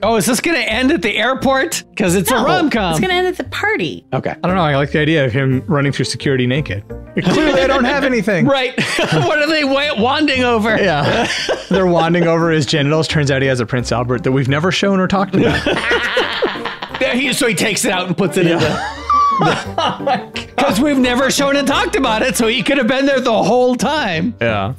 Oh, is this going to end at the airport? Because it's a rom-com. It's going to end at the party. Okay. I don't know. I like the idea of him running through security naked. Clearly, I don't have anything. Right. What are they wanding over? Yeah. They're wanding over his genitals. Turns out he has a Prince Albert that we've never shown or talked about. So he takes it out and puts it in the... Because we've never shown and talked about it, so he could have been there the whole time. Yeah.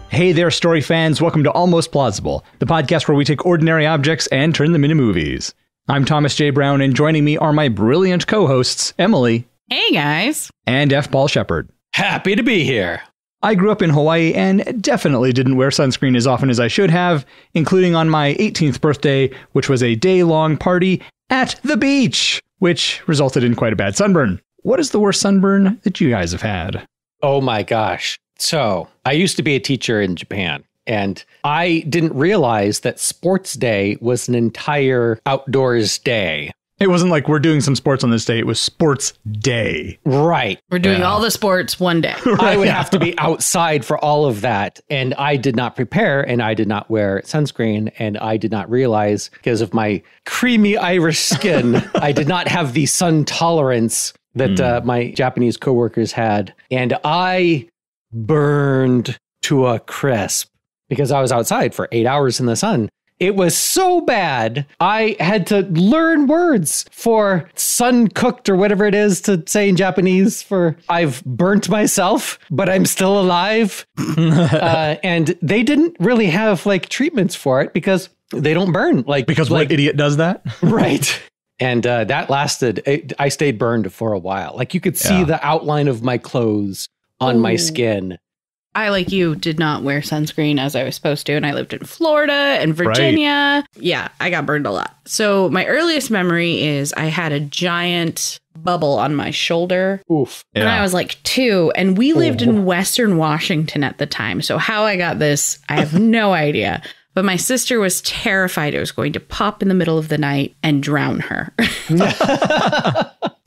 Hey there, story fans. Welcome to Almost Plausible, the podcast where we take ordinary objects and turn them into movies. I'm Thomas J. Brown, and joining me are my brilliant co-hosts, Emily. Hey, guys. And F. Paul Shepard. Happy to be here. I grew up in Hawaii and definitely didn't wear sunscreen as often as I should have, including on my 18th birthday, which was a day-long party at the beach, which resulted in quite a bad sunburn. What is the worst sunburn that you guys have had? Oh my gosh. So I used to be a teacher in Japan, and I didn't realize that sports day was an entire outdoors day. It wasn't like we're doing some sports on this day. It was sports day. Right. We're doing all the sports one day. I would have to be outside for all of that. And I did not prepare, and I did not wear sunscreen, and I did not realize, because of my creamy Irish skin, I did not have the sun tolerance that my Japanese coworkers had. And I burned to a crisp because I was outside for 8 hours in the sun. It was so bad, I had to learn words for sun cooked or whatever it is to say in Japanese for I've burnt myself, but I'm still alive. And they didn't really have like treatments for it because they don't burn. Because what idiot does that? Right. And that lasted, I stayed burned for a while. Like you could see the outline of my clothes on my skin. I, like you, did not wear sunscreen as I was supposed to, and I lived in Florida and Virginia. Right. Yeah, I got burned a lot. So my earliest memory is I had a giant bubble on my shoulder. Oof. And I was like 2, and we lived in Western Washington at the time. So how I got this, I have no idea. But my sister was terrified it was going to pop in the middle of the night and drown her.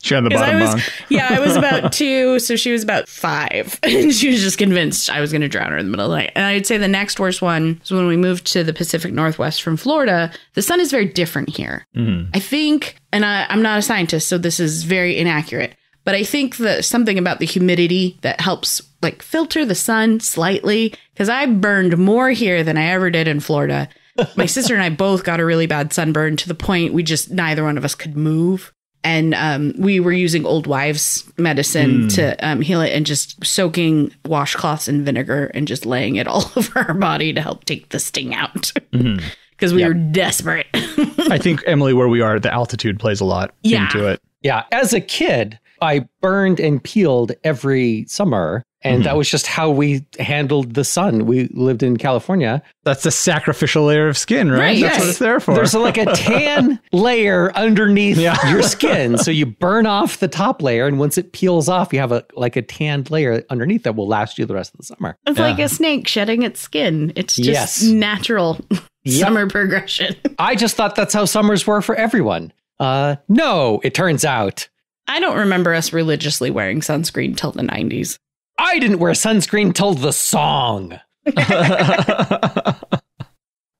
She had the bottom bunk. Yeah, I was about 2, so she was about 5. And she was just convinced I was going to drown her in the middle of the night. And I'd say the next worst one was when we moved to the Pacific Northwest from Florida. The sun is very different here. Mm-hmm. I think, and I'm not a scientist, so this is very inaccurate, but I think that something about the humidity that helps like filter the sun slightly, because I burned more here than I ever did in Florida. My sister and I both got a really bad sunburn to the point neither one of us could move. And we were using old wives' medicine to heal it and just soaking washcloths in vinegar and just laying it all over our body to help take the sting out. Because we were desperate. I think, Emily, where we are, the altitude plays a lot into it. Yeah. As a kid, I burned and peeled every summer. And that was just how we handled the sun. We lived in California. That's a sacrificial layer of skin, right? That's what it's there for. There's like a tan layer underneath your skin. So you burn off the top layer. And once it peels off, you have a tanned layer underneath that will last you the rest of the summer. It's like a snake shedding its skin. It's just natural summer progression. I just thought that's how summers were for everyone. No, it turns out. I don't remember us religiously wearing sunscreen till the 90s. I didn't wear sunscreen till the song.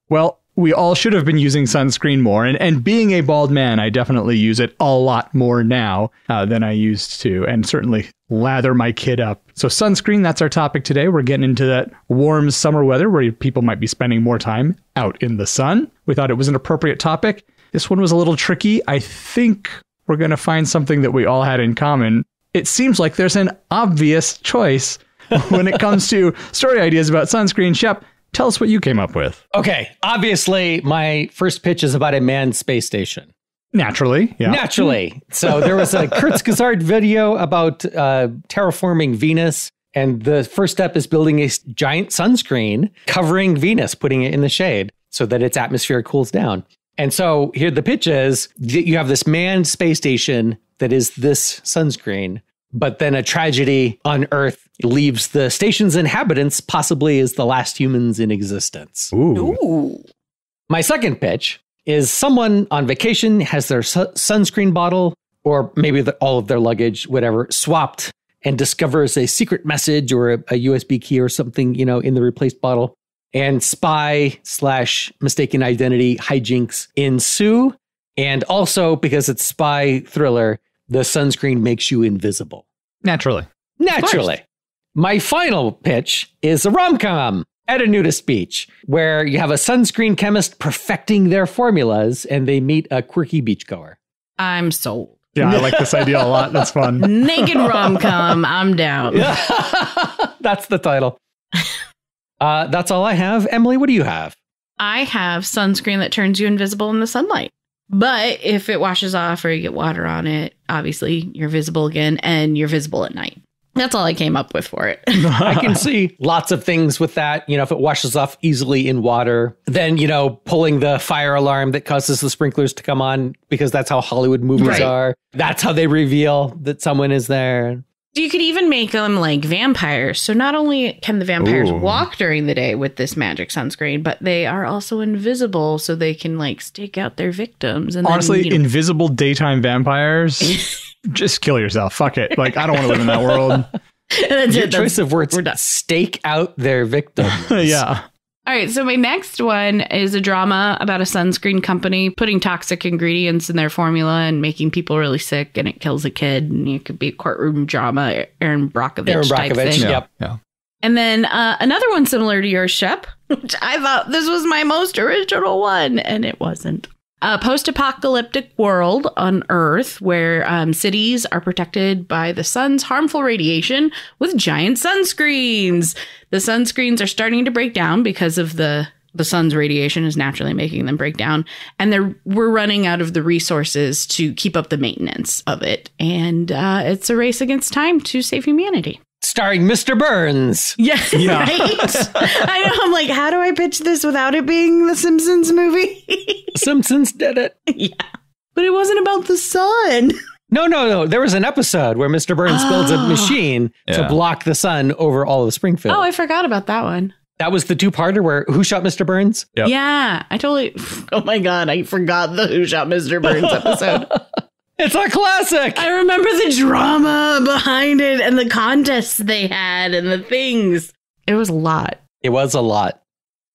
Well, we all should have been using sunscreen more. And being a bald man, I definitely use it a lot more now than I used to. And certainly lather my kid up. So sunscreen, that's our topic today. We're getting into that warm summer weather where people might be spending more time out in the sun. We thought it was an appropriate topic. This one was a little tricky. I think we're going to find something that we all had in common. It seems like there's an obvious choice when it comes to story ideas about sunscreen. Shep, tell us what you came up with. Okay. Obviously, my first pitch is about a manned space station. Naturally. Yeah. Naturally. So there was a Kurzgesagt video about terraforming Venus. And the first step is building a giant sunscreen covering Venus, putting it in the shade so that its atmosphere cools down. And so here the pitch is you have this manned space station that is this sunscreen, but then a tragedy on Earth leaves the station's inhabitants possibly as the last humans in existence. Ooh. My second pitch is someone on vacation has their sunscreen bottle or maybe all of their luggage, whatever, swapped and discovers a secret message or a USB key or something, in the replaced bottle. And spy/mistaken identity hijinks ensue. And also, because it's spy thriller, the sunscreen makes you invisible. Naturally. My final pitch is a rom-com at a nudist beach where you have a sunscreen chemist perfecting their formulas and they meet a quirky beachgoer. I'm sold. Yeah, I like this idea a lot. That's fun. Naked rom-com. I'm down. That's the title. That's all I have. Emily, what do you have? I have sunscreen that turns you invisible in the sunlight. But if it washes off or you get water on it, obviously you're visible again and you're visible at night. That's all I came up with for it. I can see lots of things with that. If it washes off easily in water, then, pulling the fire alarm that causes the sprinklers to come on because that's how Hollywood movies are. That's how they reveal that someone is there. You could even make them like vampires. So not only can the vampires walk during the day with this magic sunscreen, but they are also invisible so they can like stake out their victims. And honestly, then, invisible daytime vampires, just kill yourself. Fuck it. Like, I don't want to live in that world. That's Your choice of words, stake out their victims. Yeah. All right, so my next one is a drama about a sunscreen company putting toxic ingredients in their formula and making people really sick, and it kills a kid. And it could be a courtroom drama, Aaron Brockovich type thing. Yep. Yeah. And then another one similar to yours, Shep, which I thought this was my most original one, and it wasn't. A post-apocalyptic world on Earth where cities are protected by the sun's harmful radiation with giant sunscreens. The sunscreens are starting to break down because of the sun's radiation is naturally making them break down. And we're running out of the resources to keep up the maintenance of it. And it's a race against time to save humanity. Starring Mr. Burns. Yeah. Right? I know. I'm like, how do I pitch this without it being the Simpsons movie? Simpsons did it. Yeah. But it wasn't about the sun. No. There was an episode where Mr. Burns builds a machine to block the sun over all of Springfield. Oh, I forgot about that one. That was the two-parter where Who Shot Mr. Burns? Yep. Yeah. I totally... Oh my God. I forgot the Who Shot Mr. Burns episode. It's a classic. I remember the drama behind it and the contests they had and the things. It was a lot. It was a lot.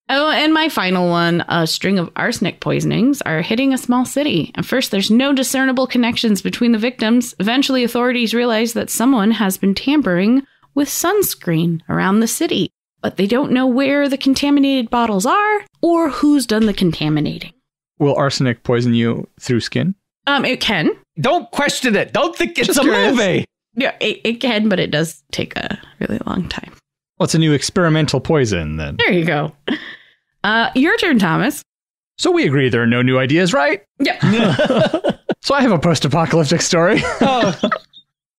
Oh, and my final one, a string of arsenic poisonings are hitting a small city. At first, there's no discernible connections between the victims. Eventually, authorities realize that someone has been tampering with sunscreen around the city, but they don't know where the contaminated bottles are or who's done the contaminating. Will arsenic poison you through skin? It can. Don't question it. Don't think it's Just a curious. movie. Yeah, it can, but it does take a really long time. What's a new experimental poison then? There you go. Your turn, Thomas. So we agree there are no new ideas, right? Yep. So I have a post-apocalyptic story.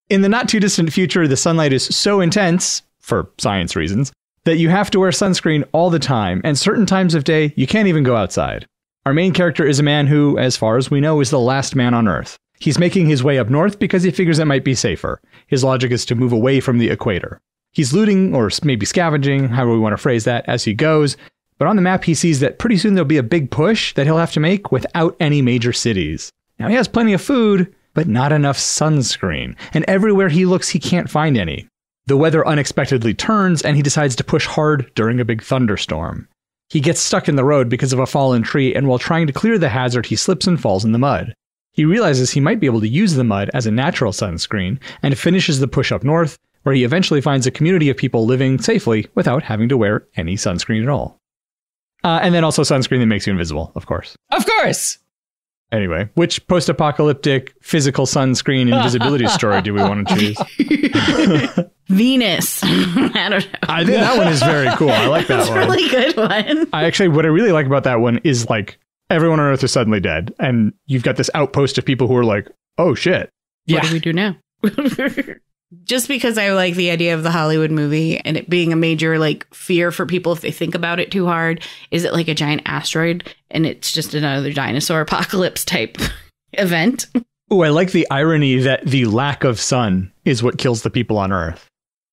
In the not too distant future, the sunlight is so intense, for science reasons, that you have to wear sunscreen all the time, and certain times of day, you can't even go outside. Our main character is a man who, as far as we know, is the last man on Earth. He's making his way up north because he figures it might be safer. His logic is to move away from the equator. He's looting, or maybe scavenging, however we want to phrase that, as he goes. But on the map, he sees that pretty soon there'll be a big push that he'll have to make without any major cities. Now, he has plenty of food, but not enough sunscreen. And everywhere he looks, he can't find any. The weather unexpectedly turns, and he decides to push hard during a big thunderstorm. He gets stuck in the road because of a fallen tree, and while trying to clear the hazard, he slips and falls in the mud. He realizes he might be able to use the mud as a natural sunscreen, and finishes the push up north, where he eventually finds a community of people living safely without having to wear any sunscreen at all. And then also sunscreen that makes you invisible, of course. Of course. Anyway, which post-apocalyptic physical sunscreen invisibility story do we want to choose? Venus. I don't know. I think that one is very cool. I like that That's one. a really good one. What I really like about that one is like everyone on Earth is suddenly dead, and you've got this outpost of people who are like, "Oh shit, What do we do now? Just because I like the idea of the Hollywood movie and it being a major like fear for people if they think about it too hard. Is it like a giant asteroid and it's just another dinosaur apocalypse type event? Ooh, I like the irony that the lack of sun is what kills the people on Earth.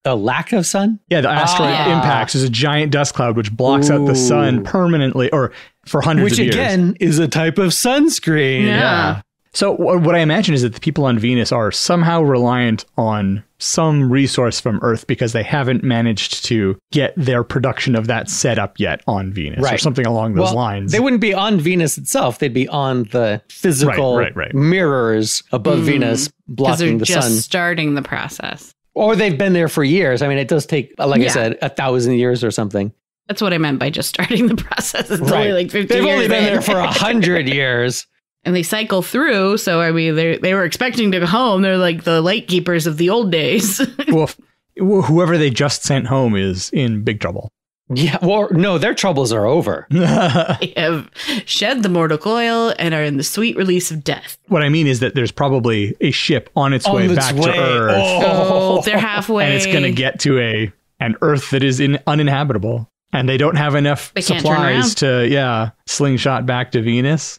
The lack of sun? Yeah, the asteroid impacts is a giant dust cloud which blocks out the sun permanently or for hundreds of years. Which again is a type of sunscreen. Yeah. So what I imagine is that the people on Venus are somehow reliant on some resource from Earth because they haven't managed to get their production of that set up yet on Venus or something along those lines. They wouldn't be on Venus itself. They'd be on the physical mirrors above Venus blocking the sun. They're just starting the process. Or they've been there for years. I mean, it does take, like I said, 1,000 years or something. That's what I meant by just starting the process. It's only like 50 They've years only been there for 100 years. And they cycle through. So, I mean, they were expecting to go home. They're like the light keepers of the old days. Well, whoever they just sent home is in big trouble. Yeah, well, no, their troubles are over. They have shed the mortal coil and are in the sweet release of death. What I mean is that there's probably a ship on its way back to Earth. Oh, they're halfway. And it's going to get to an Earth that is uninhabitable. And they don't have enough supplies to, slingshot back to Venus.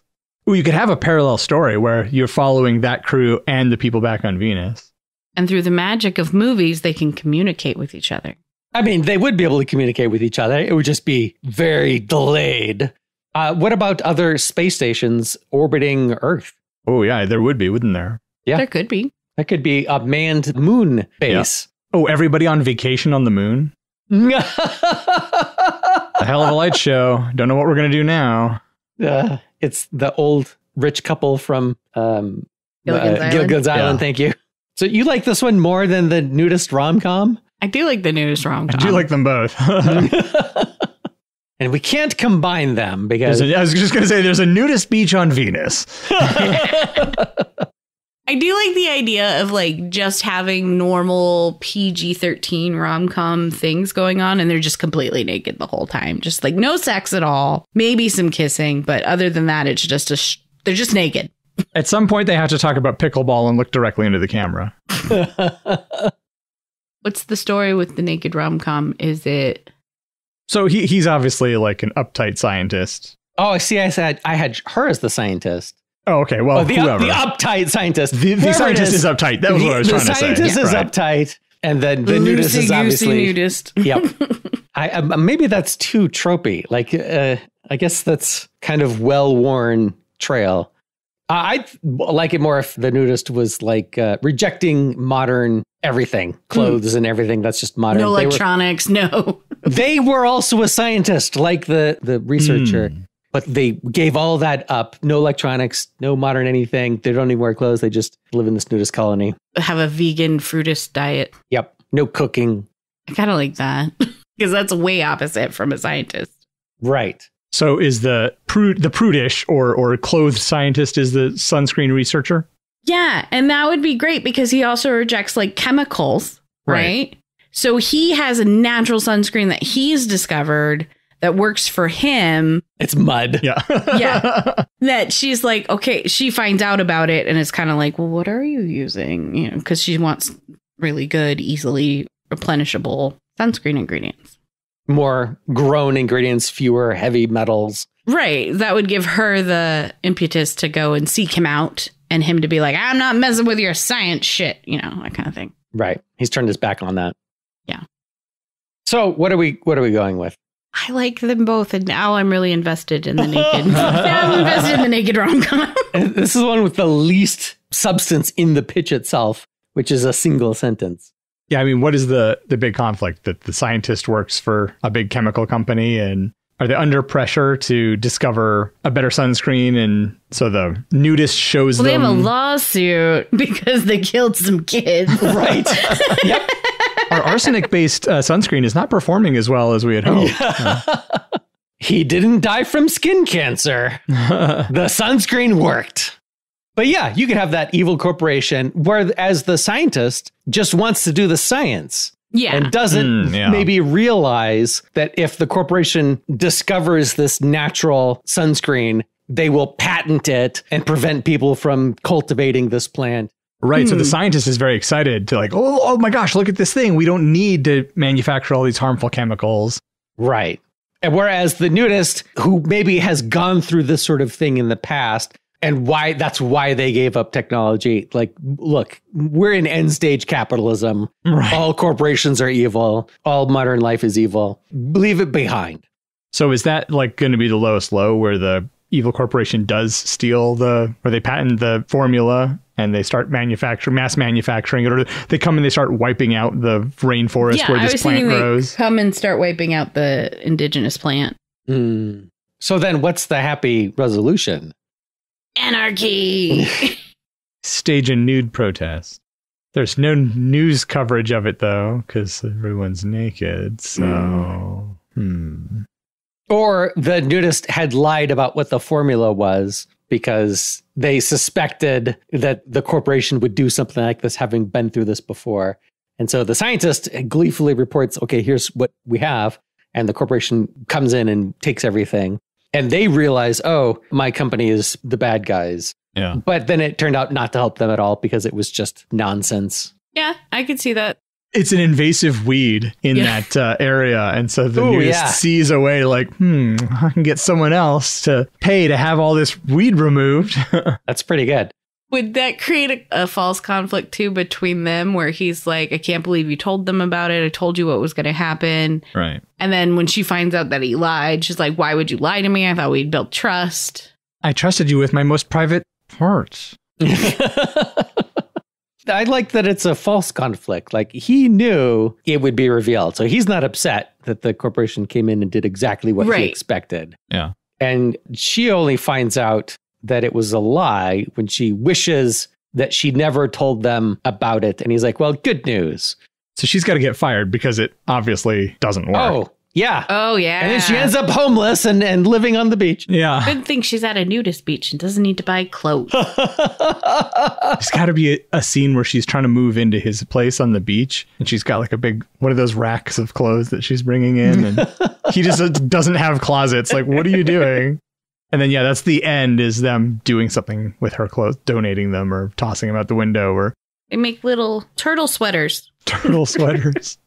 Ooh, you could have a parallel story where you're following that crew and the people back on Venus. And through the magic of movies, they can communicate with each other. I mean, they would be able to communicate with each other. It would just be very delayed. What about other space stations orbiting Earth? Oh, yeah, there would be, wouldn't there? Yeah. There could be. That could be a manned moon base. Yeah. Oh, everybody on vacation on the moon? A hell of a light show. Don't know what we're going to do now. It's the old rich couple from Gilligan's Island. Thank you. So you like this one more than the nudist rom-com? I do like the nudist rom-com. I do like them both. And we can't combine them because... I was just going to say, there's a nudist beach on Venus. I do like the idea of like just having normal PG-13 rom-com things going on and they're just completely naked the whole time. Just like no sex at all. Maybe some kissing, but other than that, it's just they're just naked. At some point, they have to talk about pickleball and look directly into the camera. What's the story with the naked rom-com? Is it... So he's obviously like an uptight scientist. Oh, I see. I had her as the scientist. Oh, okay. Well, the uptight scientist. The scientist is uptight. That was what I was trying to say. The scientist is uptight. And then the nudist is obviously... nudist. Yep. Maybe that's too tropey. Like, I guess that's kind of well-worn trail. I'd like it more if the nudist was like rejecting modern everything, clothes and everything. That's just modern. No electronics, no. They were also a scientist, like the researcher. But they gave all that up. No electronics, no modern anything. They don't even wear clothes. They just live in this nudist colony. Have a vegan fruitist diet. Yep. No cooking. I kind of like that because that's way opposite from a scientist. Right. So is the prudish or clothed scientist is the sunscreen researcher? Yeah. And that would be great because he also rejects like chemicals. Right. So he has a natural sunscreen that he's discovered that works for him. It's mud. Yeah. Yeah. That she's like, okay, she finds out about it and it's kind of like, well, what are you using? You know, because she wants really good, easily replenishable sunscreen ingredients. More grown ingredients, fewer heavy metals. Right. That would give her the impetus to go and seek him out and him to be like, I'm not messing with your science shit, you know, that kind of thing. Right. He's turned his back on that. Yeah. So what are we going with? I like them both, and now I'm really invested in the naked. Now I'm invested in the naked rom-com. This is the one with the least substance in the pitch itself, which is a single sentence. Yeah, I mean, what is the big conflict? That the scientist works for a big chemical company, and are they under pressure to discover a better sunscreen? And so the nudist shows them... They have a lawsuit because they killed some kids. Right. Yep. Our arsenic-based sunscreen is not performing as well as we had hoped. Yeah. He didn't die from skin cancer. The sunscreen worked. But yeah, you could have that evil corporation whereas the scientist just wants to do the science. Yeah. And doesn't maybe realize that if the corporation discovers this natural sunscreen, they will patent it and prevent people from cultivating this plant. Right. So the scientist is very excited to like, oh my gosh, look at this thing. We don't need to manufacture all these harmful chemicals. Right. And whereas the nudist, who maybe has gone through this sort of thing in the past, and that's why they gave up technology. Like, look, we're in end stage capitalism. Right. All corporations are evil. All modern life is evil. Leave it behind. So is that like going to be the lowest low where the evil corporation does steal or they patent the formula and they start mass manufacturing it, or they come and they start wiping out the rainforest where this plant grows. They come and start wiping out the indigenous plant. So then what's the happy resolution? Anarchy. Stage a nude protest. There's no news coverage of it, though, because everyone's naked, so... Or the nudist had lied about what the formula was because they suspected that the corporation would do something like this, having been through this before. And so the scientist gleefully reports, okay, here's what we have. And the corporation comes in and takes everything. And they realize, oh, my company is the bad guys. Yeah. But then it turned out not to help them at all because it was just nonsense. Yeah, I could see that. It's an invasive weed in that area. And so the nudist sees a way like, I can get someone else to pay to have all this weed removed. That's pretty good. Would that create a false conflict, too, between them where he's like, I can't believe you told them about it. I told you what was going to happen. Right. And then when she finds out that he lied, she's like, why would you lie to me? I thought we'd built trust. I trusted you with my most private parts. I like that it's a false conflict. Like, he knew it would be revealed. So he's not upset that the corporation came in and did exactly what he expected. Yeah. And she only finds out that it was a lie when she wishes that she never told them about it. And he's like, well, good news. So she's got to get fired because it obviously doesn't work. Oh, yeah. Oh, yeah. And then she ends up homeless and living on the beach. Yeah. Good thing she's at a nudist beach and doesn't need to buy clothes. There's got to be a scene where she's trying to move into his place on the beach. And she's got like a big, one of those racks of clothes that she's bringing in. And he just doesn't have closets. Like, what are you doing? And then, yeah, that's the end, is them doing something with her clothes, donating them or tossing them out the window. Or they make little turtle sweaters. Turtle sweaters.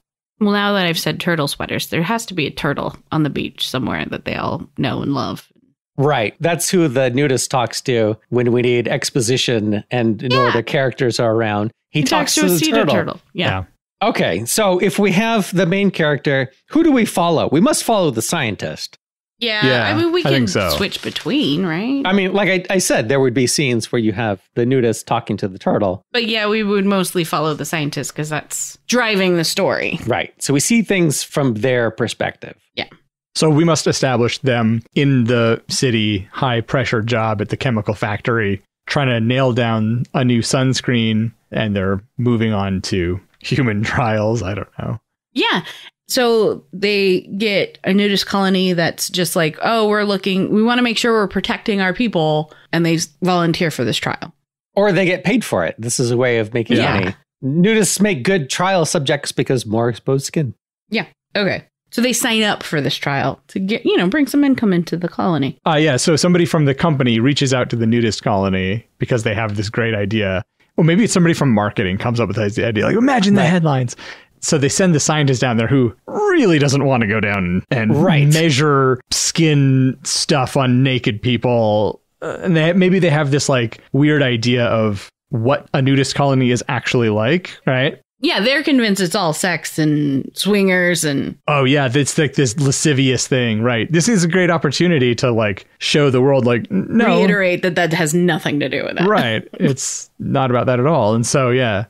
Well, now that I've said turtle sweaters, there has to be a turtle on the beach somewhere that they all know and love. Right. That's who the nudist talks to when we need exposition and no other characters are around. He talks to the turtle. Yeah. Okay. So if we have the main character, who do we follow? We must follow the scientist. Yeah, I mean, we can switch between, right? I mean, like I said, there would be scenes where you have the nudist talking to the turtle. But yeah, we would mostly follow the scientist because that's driving the story. Right. So we see things from their perspective. Yeah. So we must establish them in the city, high pressure job at the chemical factory, trying to nail down a new sunscreen, and they're moving on to human trials. I don't know. Yeah. So they get a nudist colony that's just like, oh, we want to make sure we're protecting our people. And they volunteer for this trial. Or they get paid for it. This is a way of making money. Nudists make good trial subjects because more exposed skin. Yeah. Okay. So they sign up for this trial to get, bring some income into the colony. Yeah. So somebody from the company reaches out to the nudist colony because they have this great idea. Or maybe it's somebody from marketing comes up with the idea. Like, imagine the headlines. So they send the scientist down there who really doesn't want to go down and measure skin stuff on naked people. And maybe they have this like weird idea of what a nudist colony is actually like, right? Yeah, they're convinced it's all sex and swingers and... Oh, yeah, it's like this lascivious thing, right? This is a great opportunity to like show the world, like, no. Reiterate that has nothing to do with it. Right. It's not about that at all. And so, yeah.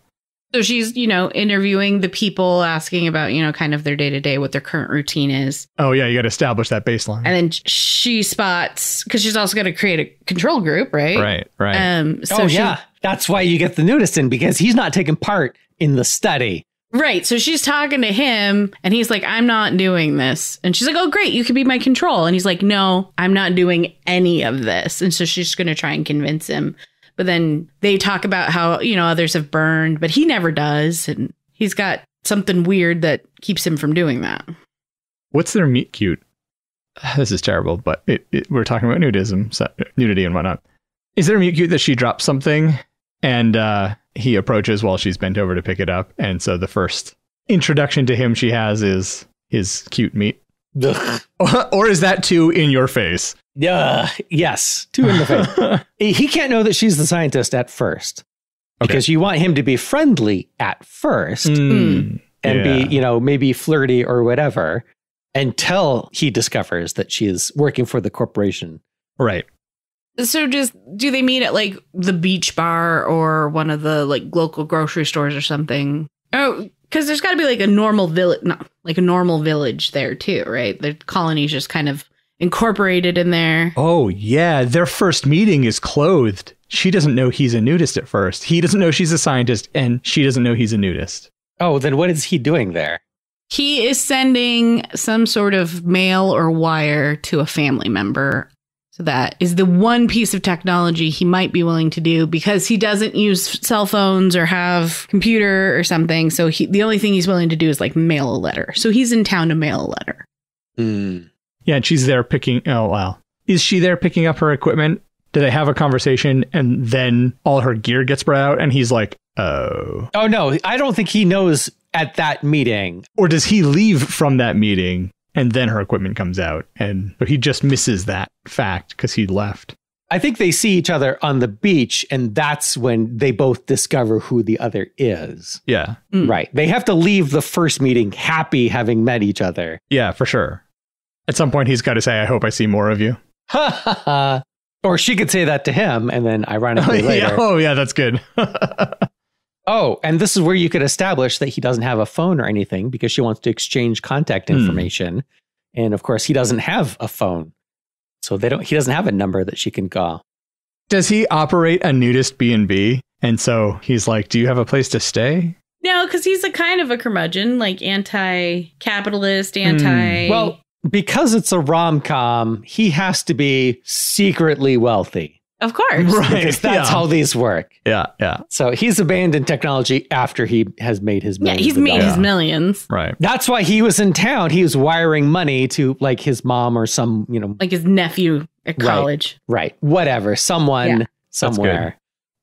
So she's, interviewing the people, asking about, kind of their day-to-day, what their current routine is. Oh, yeah, you got to establish that baseline. And then she spots, because she's also going to create a control group, right? Right. That's why you get the nudist in, because he's not taking part in the study. Right. So she's talking to him, and he's like, I'm not doing this. And she's like, oh, great, you could be my control. And he's like, no, I'm not doing any of this. And so she's going to try and convince him. But then they talk about how, others have burned, but he never does. And he's got something weird that keeps him from doing that. What's their meet cute? This is terrible, but we're talking about nudity and whatnot. Is there a meet cute that she drops something and he approaches while she's bent over to pick it up? And so the first introduction to him she has is his cute meat. Or is that too in your face? Yes, too in the face. He can't know that she's the scientist at first. Because you want him to be friendly at first and be, maybe flirty or whatever until he discovers that she is working for the corporation. Right. So do they meet at like the beach bar or one of the like local grocery stores or something? Oh, because there's got to be like a normal village, not like a normal village there too, right? The colony's just kind of incorporated in there. Oh, yeah. Their first meeting is clothed. She doesn't know he's a nudist at first. He doesn't know she's a scientist, and she doesn't know he's a nudist. Oh, then what is he doing there? He is sending some sort of mail or wire to a family member. So that is the one piece of technology he might be willing to do because he doesn't use cell phones or have computer or something. So the only thing he's willing to do is like mail a letter. So he's in town to mail a letter. Mm. Yeah, and she's there picking... Oh, wow. Is she there picking up her equipment? Do they have a conversation and then all her gear gets brought out and he's like, oh. Oh, no, I don't think he knows at that meeting. Or does he leave from that meeting and then her equipment comes out? And so he just misses that fact because he left. I think they see each other on the beach, and that's when they both discover who the other is. Yeah. Mm. Right. They have to leave the first meeting happy having met each other. Yeah, for sure. At some point, he's got to say, I hope I see more of you. Ha ha ha. Or she could say that to him, and then ironically later. Oh, yeah, that's good. Oh, and this is where you could establish that he doesn't have a phone or anything because she wants to exchange contact information. And of course, he doesn't have a phone. So he doesn't have a number that she can call. Does he operate a nudist B&B? And so he's like, do you have a place to stay? No, because he's a kind of a curmudgeon, like anti-capitalist, Well, because it's a rom-com, he has to be secretly wealthy. Of course. Right. Because that's how these work. Yeah, yeah. So he's abandoned technology after he has made his millions. Yeah, he's made his millions. Right. That's why he was in town. He was wiring money to like his mom or some, like his nephew at college. Right. Whatever. Someone somewhere.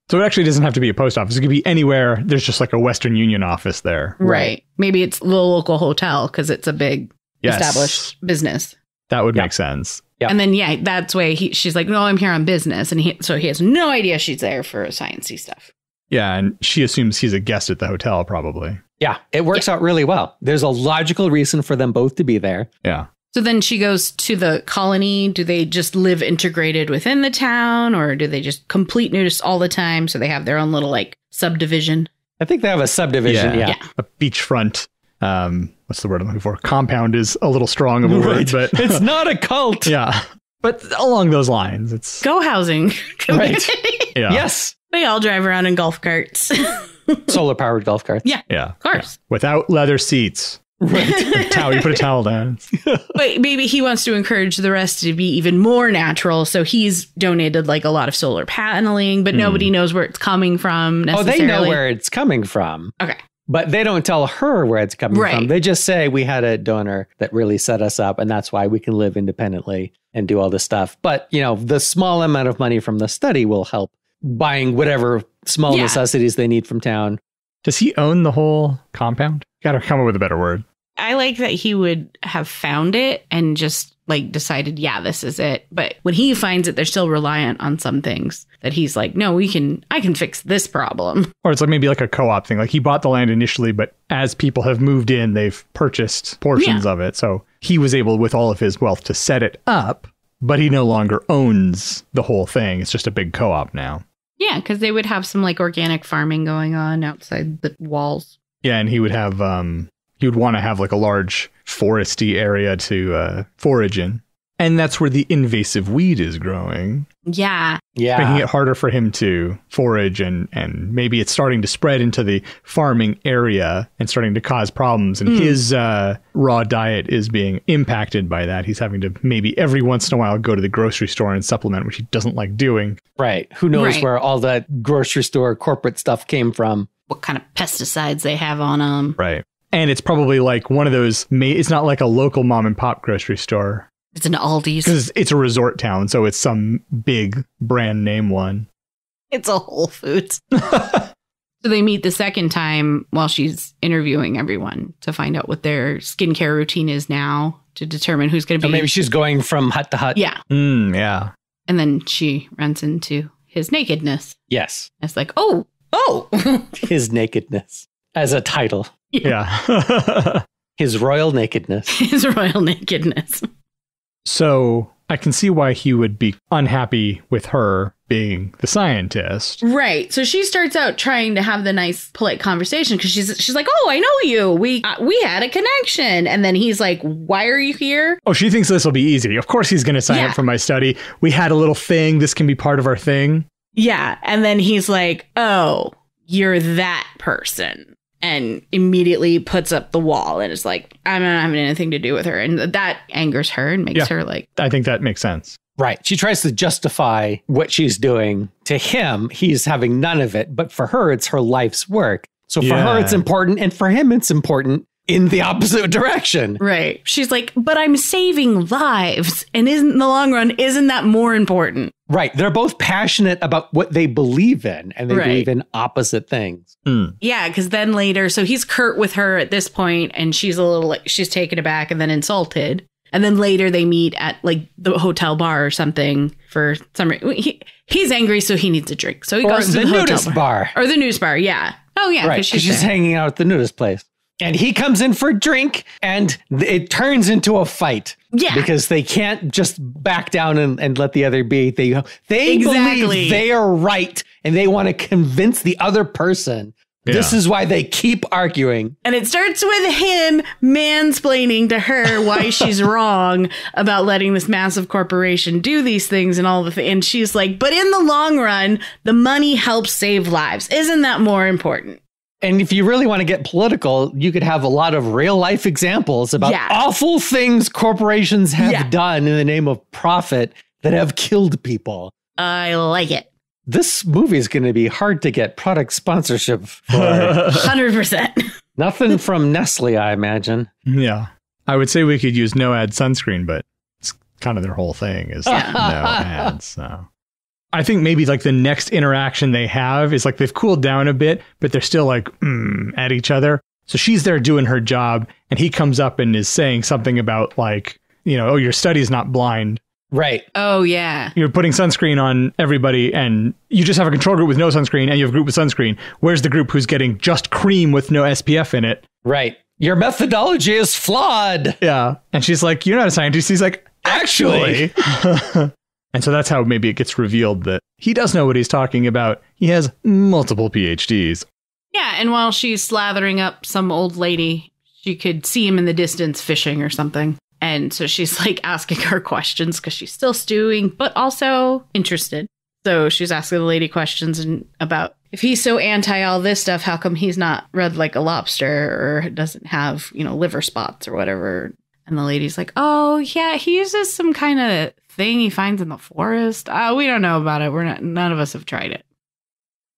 So it actually doesn't have to be a post office. It could be anywhere. There's just like a Western Union office there. Right. Maybe it's the local hotel because it's a big established business. That would make sense. Yep. And then, that's why she's like, no, I'm here on business. And so he has no idea she's there for sciencey stuff. Yeah. And she assumes he's a guest at the hotel, probably. Yeah. It works out really well. There's a logical reason for them both to be there. Yeah. So then she goes to the colony. Do they just live integrated within the town or do they just complete nudists all the time? So they have their own little like subdivision. I think they have a subdivision. Yeah. A beachfront. What's the word I'm looking for? Compound is a little strong of a word, but it's not a cult. Yeah. But along those lines, it's Go housing. Right. Yeah. Yes. They all drive around in golf carts. Solar powered golf carts. Yeah. Yeah. Of course. Yeah. Without leather seats. Right. You put a towel down. But maybe he wants to encourage the rest to be even more natural. So he's donated like a lot of solar paneling, but nobody knows where it's coming from necessarily. Oh, they know where it's coming from. Okay. But they don't tell her where it's coming from. They just say we had a donor that really set us up, and that's why we can live independently and do all this stuff. But, the small amount of money from the study will help buying whatever small necessities they need from town. Does he own the whole compound? Got to come up with a better word. I like that he would have found it and just like decided, this is it. But when he finds it, they're still reliant on some things that he's like, no, I can fix this problem. Or it's like maybe like a co-op thing. Like he bought the land initially, but as people have moved in, they've purchased portions of it. So he was able with all of his wealth to set it up, but he no longer owns the whole thing. It's just a big co-op now. Yeah, because they would have some like organic farming going on outside the walls. Yeah, and he would have he would want to have like a large foresty area to forage in. And that's where the invasive weed is growing. Yeah. Making it harder for him to forage and maybe it's starting to spread into the farming area and starting to cause problems. And his raw diet is being impacted by that. He's having to maybe every once in a while go to the grocery store and supplement, which he doesn't like doing. Right. Who knows where all that grocery store corporate stuff came from. What kind of pesticides they have on them. Right. And it's probably like one of those, it's not like a local mom and pop grocery store. It's an Aldi's. Because it's a resort town, so it's some big brand name one. It's a Whole Foods. So they meet the second time while she's interviewing everyone to find out what their skincare routine is now to determine who's going to be. So maybe she's going from hut to hut. Yeah. Yeah. And then she runs into his nakedness. Yes. It's like, oh. His nakedness as a title. Yeah. His royal nakedness. His royal nakedness. So I can see why he would be unhappy with her being the scientist. Right. So she starts out trying to have the nice, polite conversation because she's like, oh, I know you. We had a connection. And then he's like, why are you here? Oh, she thinks this will be easy. Of course he's going to sign up for my study. We had a little thing. This can be part of our thing. Yeah. And then he's like, oh, you're that person. And immediately puts up the wall and is like, I'm not having anything to do with her. And that angers her and makes her like... I think that makes sense. Right. She tries to justify what she's doing. To him, he's having none of it. But for her, it's her life's work. So for her, it's important. And for him, it's important in the opposite direction. Right. She's like, but I'm saving lives. And in the long run, isn't that more important? Right. They're both passionate about what they believe in. And they believe in opposite things. Yeah, because then later, so he's curt with her at this point, and she's a little like, she's taken aback and then insulted. And then later they meet at like the hotel bar or something for some reason. He's angry, so he needs a drink. So he goes to the nudist bar. Or the nudist bar, yeah. Oh, yeah. Right, because she's hanging out at the nudist place. And he comes in for a drink, and it turns into a fight. Yeah. Because they can't just back down and let the other be. They believe they are right, and they want to convince the other person. Yeah. This is why they keep arguing. And it starts with him mansplaining to her why she's wrong about letting this massive corporation do these things and all the things. And she's like, but in the long run, the money helps save lives. Isn't that more important? And if you really want to get political, you could have a lot of real life examples about awful things corporations have done in the name of profit that have killed people. I like it. This movie is going to be hard to get product sponsorship for. 100%. Nothing from Nestle, I imagine. Yeah. I would say we could use no ad sunscreen, but it's kind of their whole thing is no ads. So I think maybe like the next interaction they have is like they've cooled down a bit, but they're still like at each other. So she's there doing her job, and he comes up and is saying something about like, you know, oh, your study's not blind. Right. Oh, yeah. You're putting sunscreen on everybody, and you just have a control group with no sunscreen, and you have a group with sunscreen. Where's the group who's getting just cream with no SPF in it? Right. Your methodology is flawed. Yeah. And she's like, you're not a scientist. He's like, actually. And so that's how maybe it gets revealed that he does know what he's talking about. He has multiple PhDs. Yeah. And while she's slathering up some old lady, she could see him in the distance fishing or something. And so she's like asking her questions because she's still stewing, but also interested. So she's asking the lady questions and about if he's so anti all this stuff, how come he's not red like a lobster or doesn't have, you know, liver spots or whatever. And the lady's like, oh, yeah, he uses some kind of thing he finds in the forest. We don't know about it. None of us have tried it.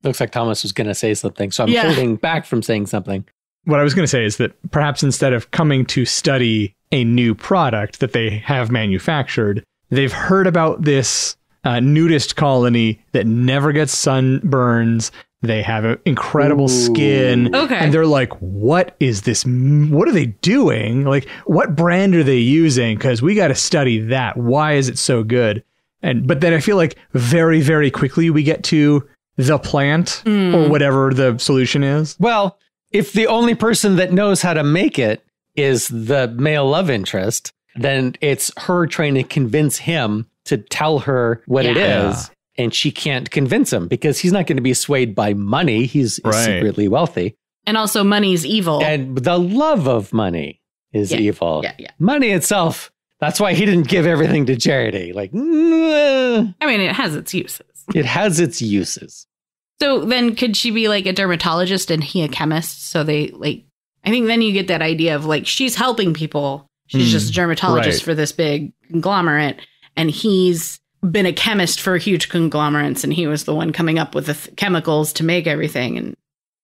Looks like Thomas was going to say something. So I'm holding back from saying something. What I was going to say is that perhaps instead of coming to study a new product that they have manufactured, they've heard about this nudist colony that never gets sunburns. They have an incredible skin. Okay. And they're like, what is this? What are they doing? Like, what brand are they using? Because we got to study that. Why is it so good? But then I feel like very, very quickly we get to the plant or whatever the solution is. Well, if the only person that knows how to make it is the male love interest, then it's her trying to convince him to tell her what it is. And she can't convince him because he's not going to be swayed by money. He's secretly wealthy. And also money's evil. And the love of money is evil. Yeah. Money itself, that's why he didn't give everything to charity. Like, I mean, it has its uses. It has its uses. So then could she be like a dermatologist and he a chemist? So they like, I think then you get that idea of like, she's helping people. She's just a dermatologist for this big conglomerate. And he's been a chemist for huge conglomerates. And he was the one coming up with the chemicals to make everything. And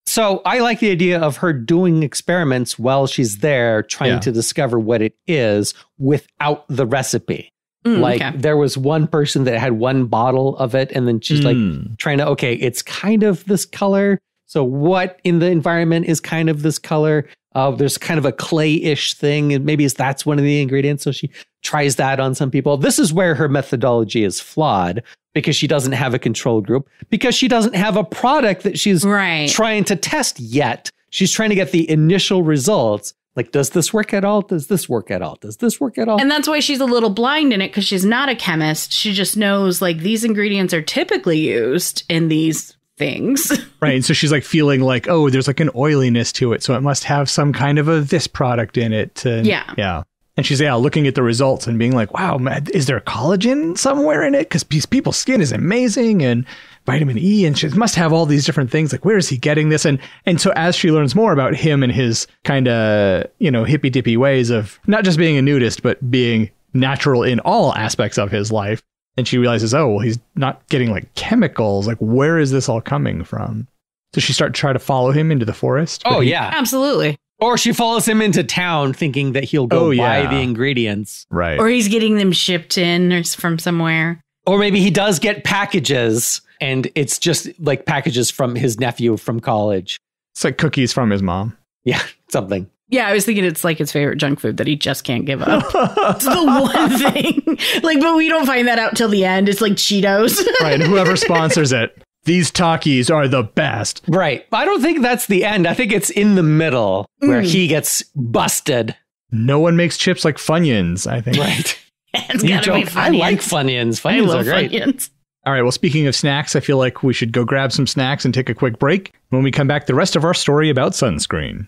so I like the idea of her doing experiments while she's there trying to discover what it is without the recipe. There was one person that had one bottle of it, and then she's like trying to, it's kind of this color. So what in the environment is kind of this color? There's kind of a clay-ish thing, and maybe that's one of the ingredients. So she tries that on some people. This is where her methodology is flawed because she doesn't have a control group, because she doesn't have a product that she's trying to test yet. She's trying to get the initial results. Like, does this work at all? Does this work at all? Does this work at all? And that's why she's a little blind in it, because she's not a chemist. She just knows, like, these ingredients are typically used in these things. Right. And so she's like feeling like, oh, there's like an oiliness to it. So it must have some kind of this product in it. Yeah. Yeah. And she's looking at the results and being like, wow, man, is there collagen somewhere in it? Because people's skin is amazing, and vitamin E, and she must have all these different things. Like, where is he getting this? And so as she learns more about him and his kind of, hippy dippy ways of not just being a nudist, but being natural in all aspects of his life. And she realizes, oh, well, he's not getting like chemicals. Like, where is this all coming from? Does she start to try to follow him into the forest? Oh, yeah. Absolutely. Or she follows him into town thinking that he'll go buy the ingredients. Right. Or he's getting them shipped in or from somewhere. Or maybe he does get packages and it's just like packages from his nephew from college. It's like cookies from his mom. Yeah, something. Yeah, I was thinking it's like his favorite junk food that he just can't give up. It's the one thing. Like, but we don't find that out till the end. It's like Cheetos. Right. And whoever sponsors it. These Takis are the best. Right. I don't think that's the end. I think it's in the middle where he gets busted. No one makes chips like Funyuns, I think. Right. It's gotta be Funyuns. I like Funyuns. Funyuns are great. Funyuns. All right. Well, speaking of snacks, I feel like we should go grab some snacks and take a quick break. When we come back, the rest of our story about sunscreen.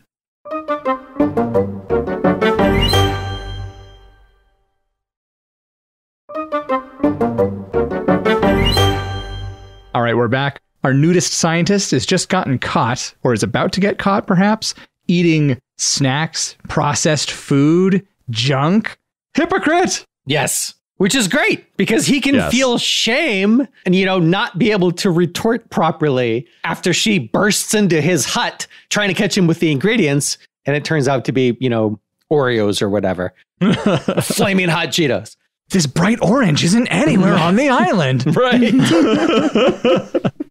All right, we're back. Our nudist scientist has just gotten caught, or is about to get caught, perhaps, eating snacks, processed food, junk. Hypocrite! Yes. Which is great because he can feel shame and, not be able to retort properly after she bursts into his hut trying to catch him with the ingredients. And it turns out to be, Oreos or whatever. Flaming hot Cheetos. This bright orange isn't anywhere on the island. Right.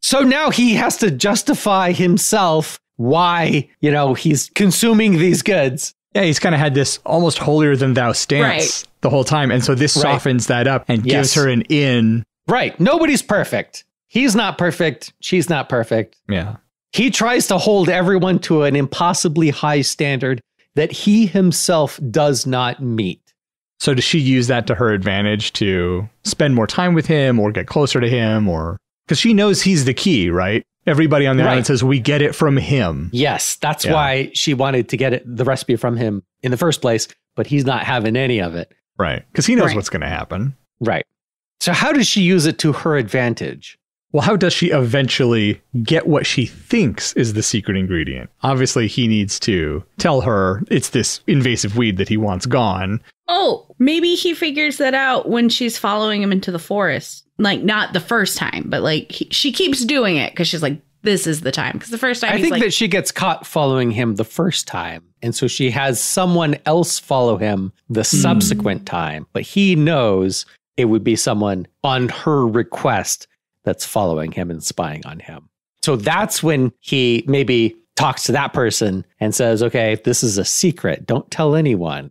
So now he has to justify himself why, he's consuming these goods. Yeah, he's kind of had this almost holier than thou stance the whole time. And so this softens that up and gives her an in. Right. Nobody's perfect. He's not perfect. She's not perfect. Yeah. He tries to hold everyone to an impossibly high standard that he himself does not meet. So does she use that to her advantage to spend more time with him or get closer to him, or because she knows he's the key, right? Everybody on the island says we get it from him. Yes, that's why she wanted to get the recipe from him in the first place, but he's not having any of it. Right, because he knows what's going to happen. Right. So how does she use it to her advantage? Well, how does she eventually get what she thinks is the secret ingredient? Obviously, he needs to tell her it's this invasive weed that he wants gone. Oh, maybe he figures that out when she's following him into the forest. Like, not the first time, but like she keeps doing it because she's like, this is the time. Because the first time I think that she gets caught following him the first time. And so she has someone else follow him the subsequent time. But he knows it would be someone on her request that's following him and spying on him. So that's when he maybe talks to that person and says, okay, this is a secret. Don't tell anyone.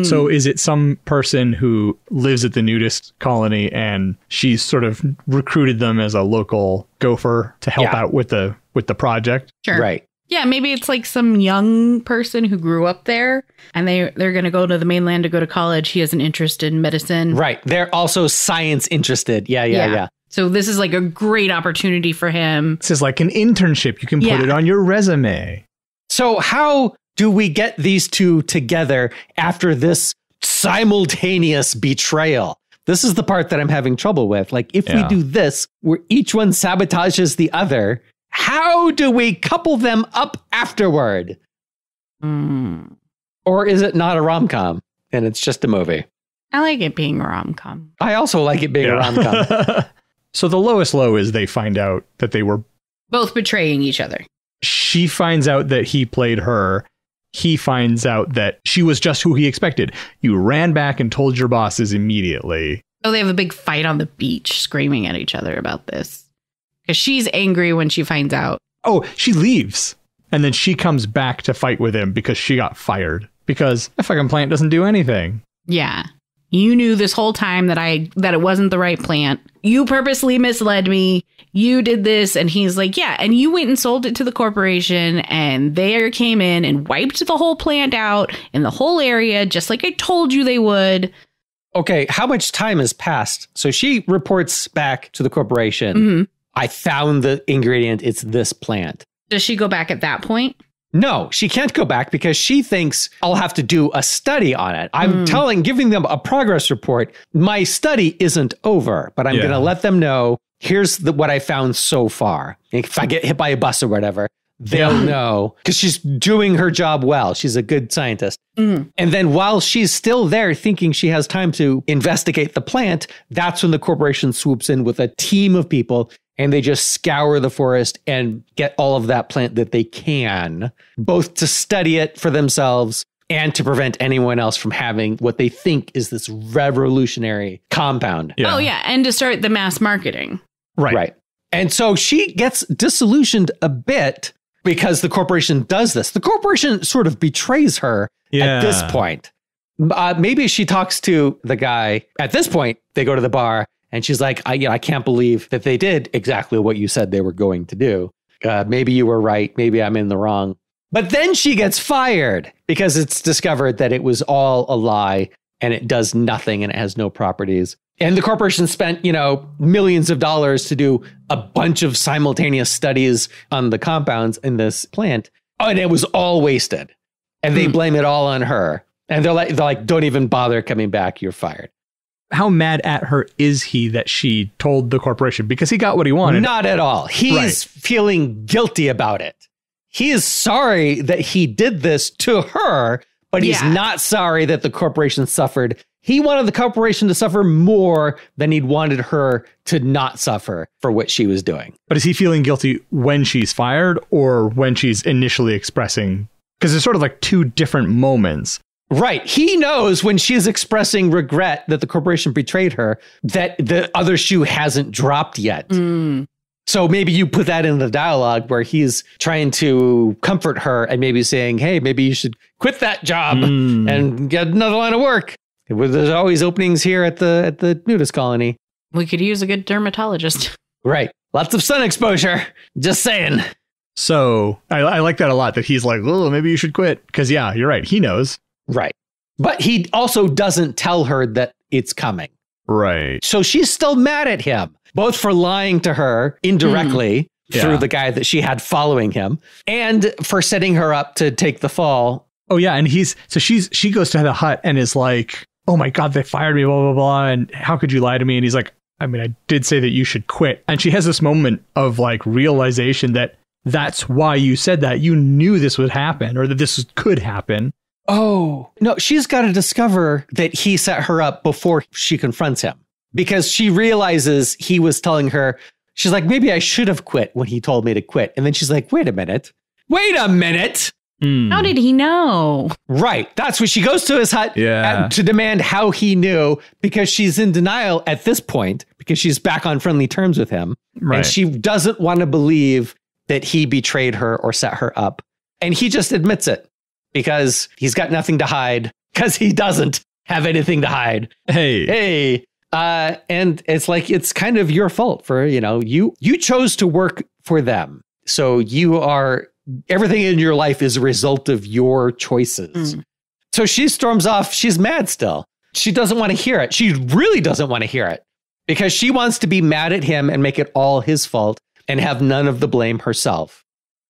So is it some person who lives at the nudist colony and she's sort of recruited them as a local gopher to help out with the project? Sure. Right. Yeah, maybe it's like some young person who grew up there and they're going to go to the mainland to go to college. He has an interest in medicine. Right. They're also science interested. Yeah. So this is like a great opportunity for him. This is like an internship. You can put it on your resume. So how do we get these two together after this simultaneous betrayal? This is the part that I'm having trouble with. Like, if we do this, where each one sabotages the other, how do we couple them up afterward? Or is it not a rom-com and it's just a movie? I like it being a rom-com. I also like it being a rom-com. So the lowest low is they find out that they were both betraying each other. She finds out that he played her. He finds out that she was just who he expected. You ran back and told your bosses immediately. Oh, they have a big fight on the beach screaming at each other about this. Because she's angry when she finds out. Oh, she leaves. And then she comes back to fight with him because she got fired. Because that fucking plant doesn't do anything. Yeah. You knew this whole time that it wasn't the right plant. you purposely misled me. You did this. And he's like, yeah. And you went and sold it to the corporation, and they came in and wiped the whole plant out in the whole area, just like I told you they would. Okay, how much time has passed? So she reports back to the corporation. Mm-hmm. I found the ingredient. It's this plant. Does she go back at that point? No, she can't go back because she thinks I'll have to do a study on it. I'm giving them a progress report. My study isn't over, but I'm going to let them know, here's what I found so far. If I get hit by a bus or whatever, they'll know, because she's doing her job well. She's a good scientist. And then while she's still there thinking she has time to investigate the plant, that's when the corporation swoops in with a team of people, and they just scour the forest and get all of that plant that they can, both to study it for themselves and to prevent anyone else from having what they think is this revolutionary compound. Yeah. Oh, yeah. And to start the mass marketing. Right. And so she gets disillusioned a bit because the corporation does this. The corporation sort of betrays her at this point. Maybe she talks to the guy. At this point, they go to the bar. And she's like, I can't believe that they did exactly what you said they were going to do. Maybe you were right. Maybe I'm in the wrong. But then she gets fired because it's discovered that it was all a lie and it does nothing and it has no properties. And the corporation spent, millions of dollars to do a bunch of simultaneous studies on the compounds in this plant. And it was all wasted. And they blame it all on her. And they're like, don't even bother coming back. You're fired. How mad at her is he that she told the corporation? Because he got what he wanted. Not at all. He's feeling guilty about it. He is sorry that he did this to her, but he's not sorry that the corporation suffered. He wanted the corporation to suffer more than he'd wanted her to not suffer for what she was doing. But is he feeling guilty when she's fired or when she's initially expressing? Because it's sort of like two different moments. Right. He knows when she's expressing regret that the corporation betrayed her, that the other shoe hasn't dropped yet. So maybe you put that in the dialogue where he's trying to comfort her and maybe saying, hey, maybe you should quit that job and get another line of work. There's always openings here at the nudist colony. We could use a good dermatologist. Right. Lots of sun exposure. Just saying. So I like that a lot, that he's like, oh, maybe you should quit. Because, yeah, you're right. He knows. Right. But he also doesn't tell her that it's coming. Right. So she's still mad at him, both for lying to her indirectly through the guy that she had following him and for setting her up to take the fall. Oh, yeah. And she goes to the hut and is like, oh, my God, they fired me, blah, blah, blah. And how could you lie to me? And he's like, I mean, I did say that you should quit. And she has this moment of like realization that that's why you said that. You knew this would happen or that this could happen. Oh, no, she's got to discover that he set her up before she confronts him, because she realizes he was telling her, she's like, maybe I should have quit when he told me to quit. And then she's like, wait a minute. How did he know? Right. That's when she goes to his hut to demand how he knew, because she's in denial at this point because she's back on friendly terms with him. Right. And she doesn't want to believe that he betrayed her or set her up. And he just admits it. Because he's got nothing to hide, because he doesn't have anything to hide. Hey. And it's like, it's kind of your fault for, you chose to work for them. So everything in your life is a result of your choices. So she storms off. She's mad still. She doesn't want to hear it. She really doesn't want to hear it because she wants to be mad at him and make it all his fault and have none of the blame herself.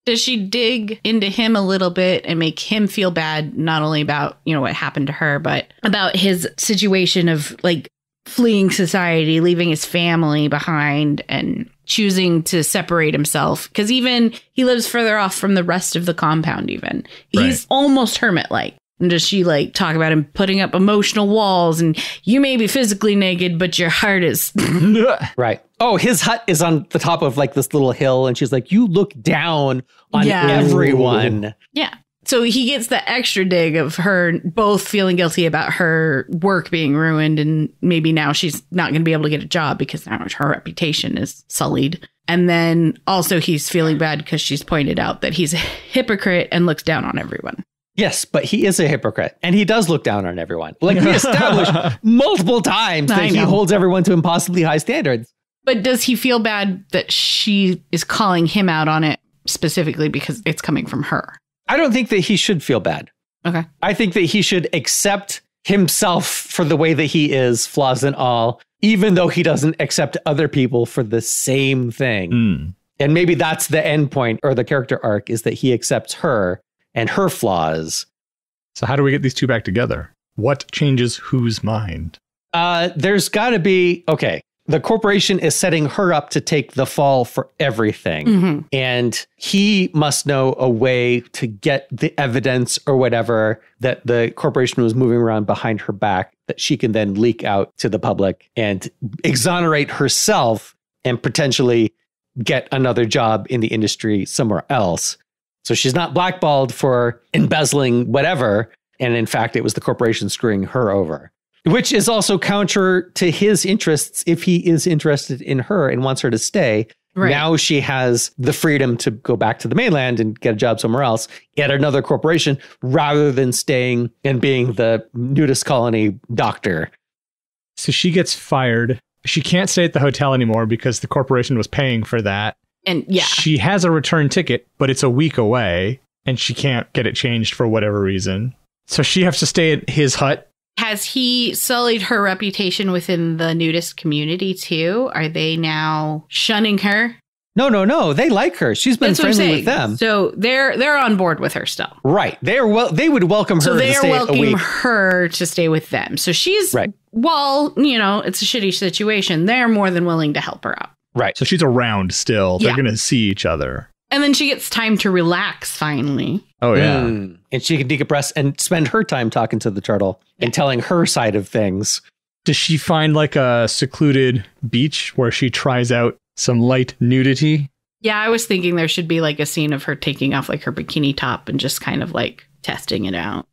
Does she dig into him a little bit and make him feel bad, not only about, what happened to her, but about his situation of like fleeing society, leaving his family behind and choosing to separate himself? Because even he lives further off from the rest of the compound even. He's almost hermit-like. And does she like talk about him putting up emotional walls and you may be physically naked, but your heart is. Right. Oh, his hut is on the top of like this little hill. And she's like, you look down on everyone. Yeah. So he gets the extra dig of her both feeling guilty about her work being ruined. And maybe now she's not going to be able to get a job because now her reputation is sullied. And then also he's feeling bad because she's pointed out that he's a hypocrite and looks down on everyone. Yes, but he is a hypocrite and he does look down on everyone. Like we established multiple times that he holds everyone to impossibly high standards. But does he feel bad that she is calling him out on it specifically because it's coming from her? I don't think that he should feel bad. Okay. I think that he should accept himself for the way that he is, flaws and all, even though he doesn't accept other people for the same thing. And maybe that's the end point or the character arc, is that he accepts her and her flaws. So how do we get these two back together? What changes whose mind? There's got to be, okay, the corporation is setting her up to take the fall for everything. And he must know a way to get the evidence or whatever that the corporation was moving around behind her back that she can then leak out to the public and exonerate herself and potentially get another job in the industry somewhere else. So she's not blackballed for embezzling whatever. And in fact, it was the corporation screwing her over, which is also counter to his interests if he is interested in her and wants her to stay. Right. Now she has the freedom to go back to the mainland and get a job somewhere else at another corporation rather than staying and being the nudist colony doctor. So she gets fired. She can't stay at the hotel anymore because the corporation was paying for that. And yeah, she has a return ticket, but it's a week away and she can't get it changed for whatever reason. So she has to stay at his hut. Has he sullied her reputation within the nudist community too? Are they now shunning her? No. They like her. She's been friendly with them. So they're on board with her still. Right. They would welcome her to stay a week. So they're welcoming her to stay with them. So she's, right. Well, it's a shitty situation. They're more than willing to help her out. Right. So she's around still. They're going to see each other. And then she gets time to relax finally. Oh, yeah. And she can decompress and spend her time talking to the turtle and telling her side of things. Does she find like a secluded beach where she tries out some light nudity? Yeah, I was thinking there should be like a scene of her taking off like her bikini top and just kind of like testing it out.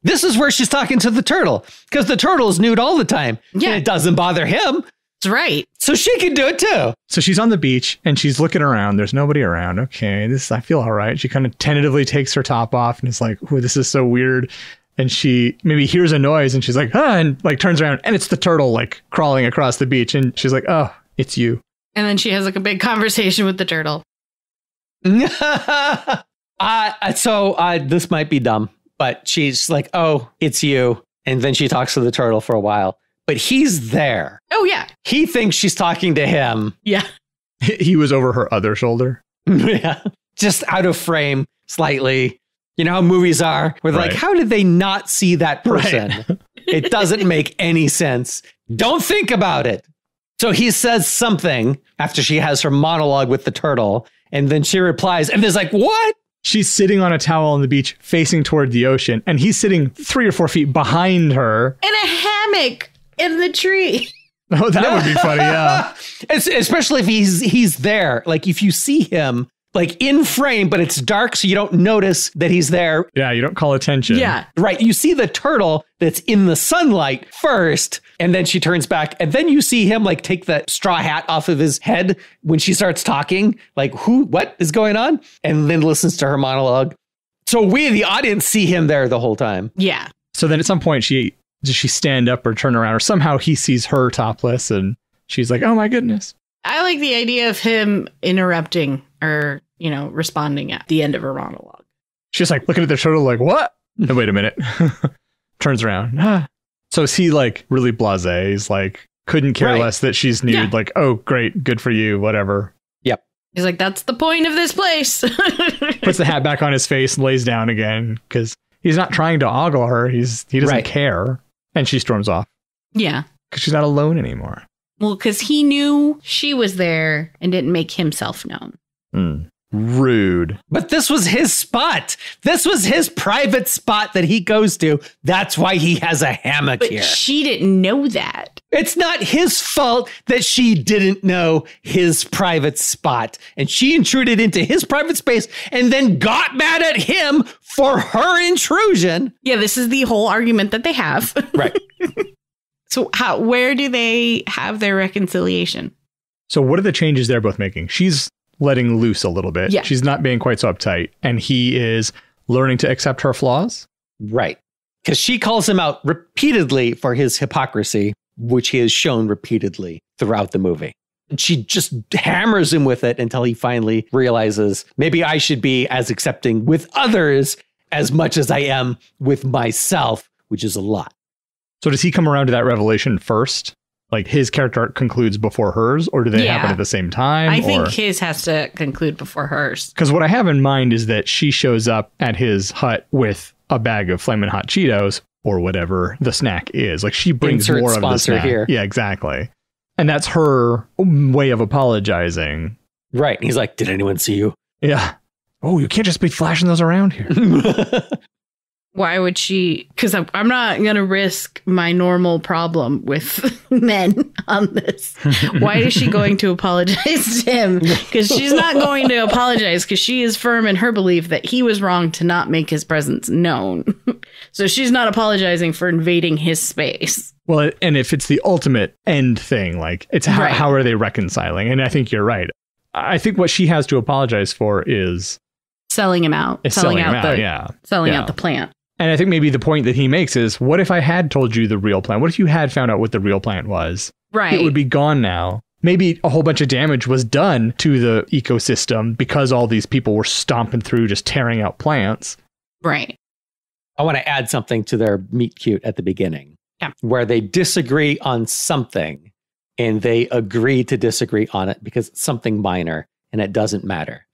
This is where she's talking to the turtle because the turtle is nude all the time. Yeah. And it doesn't bother him. That's right. So she can do it too. So she's on the beach and she's looking around. There's nobody around. Okay, I feel all right. She kind of tentatively takes her top off and is like, "Oh, this is so weird." And she maybe hears a noise and she's like, "Ah," and like turns around and it's the turtle like crawling across the beach. And she's like, "Oh, it's you." And then she has like a big conversation with the turtle. So this might be dumb, but she's like, "Oh, it's you." And then she talks to the turtle for a while. But he's there. Oh, yeah. He thinks she's talking to him. Yeah. He was over her other shoulder. Yeah. Just out of frame slightly. You know how movies are? Where they're like, how did they not see that person? Right. It doesn't make any sense. Don't think about it. So he says something after she has her monologue with the turtle. And then she replies, and there's like, what? She's sitting on a towel on the beach facing toward the ocean. And he's sitting 3 or 4 feet behind her. In a hammock. In the tree. Oh, that would be funny, yeah. Especially if he's there. Like if you see him like in frame, but it's dark, so you don't notice that he's there. Yeah, you don't call attention. Yeah, right. You see the turtle that's in the sunlight first, and then she turns back, and then you see him like take the straw hat off of his head when she starts talking. Like, what is going on? And then listens to her monologue. So we, the audience, see him there the whole time. Yeah. So then at some point does she stand up or turn around, or somehow he sees her topless and she's like, "Oh my goodness." I like the idea of him interrupting or, responding at the end of her monologue. She's like looking at the turtle like, "What?" And wait a minute. Turns around. So is he like really blasé? He's like, couldn't care less that she's nude. Yeah. Like, "Oh, great. Good for you. Whatever." Yep. He's like, "That's the point of this place." Puts the hat back on his face and lays down again because he's not trying to ogle her. He doesn't care. And she storms off. Yeah. Because she's not alone anymore. Well, because he knew she was there and didn't make himself known. Rude. But this was his spot. This was his private spot that he goes to. That's why he has a hammock here. But she didn't know that. It's not his fault that she didn't know his private spot. And she intruded into his private space and then got mad at him for her intrusion. Yeah, this is the whole argument that they have. Right. So where do they have their reconciliation? So what are the changes they're both making? She's letting loose a little bit. Yeah. She's not being quite so uptight. And he is learning to accept her flaws. Right. Because she calls him out repeatedly for his hypocrisy, which he has shown repeatedly throughout the movie. And she just hammers him with it until he finally realizes maybe I should be as accepting with others as much as I am with myself, which is a lot. So does he come around to that revelation first? Like his character arc concludes before hers, or do they happen at the same time? I think his has to conclude before hers. Because what I have in mind is that she shows up at his hut with a bag of Flamin' Hot Cheetos or whatever the snack is. Like she brings more of the snack. Here. Yeah, exactly. And that's her way of apologizing. Right. And he's like, did anyone see you? Yeah. Oh, you can't just be flashing those around here. Why would she? Because I'm not going to risk my normal problem with men on this. Why is she going to apologize to him? Because she's not going to apologize because she is firm in her belief that he was wrong to not make his presence known. So she's not apologizing for invading his space. Well, and if it's the ultimate end thing, like it's how are they reconciling? And I think you're right. I think what she has to apologize for is selling him out. Selling out the plant. And I think maybe the point that he makes is, what if I had told you the real plan? What if you had found out what the real plan was? Right. It would be gone now. Maybe a whole bunch of damage was done to the ecosystem because all these people were stomping through, just tearing out plants. Right. I want to add something to their meet cute at the beginning. Yeah. Where they disagree on something and they agree to disagree on it because it's something minor and it doesn't matter.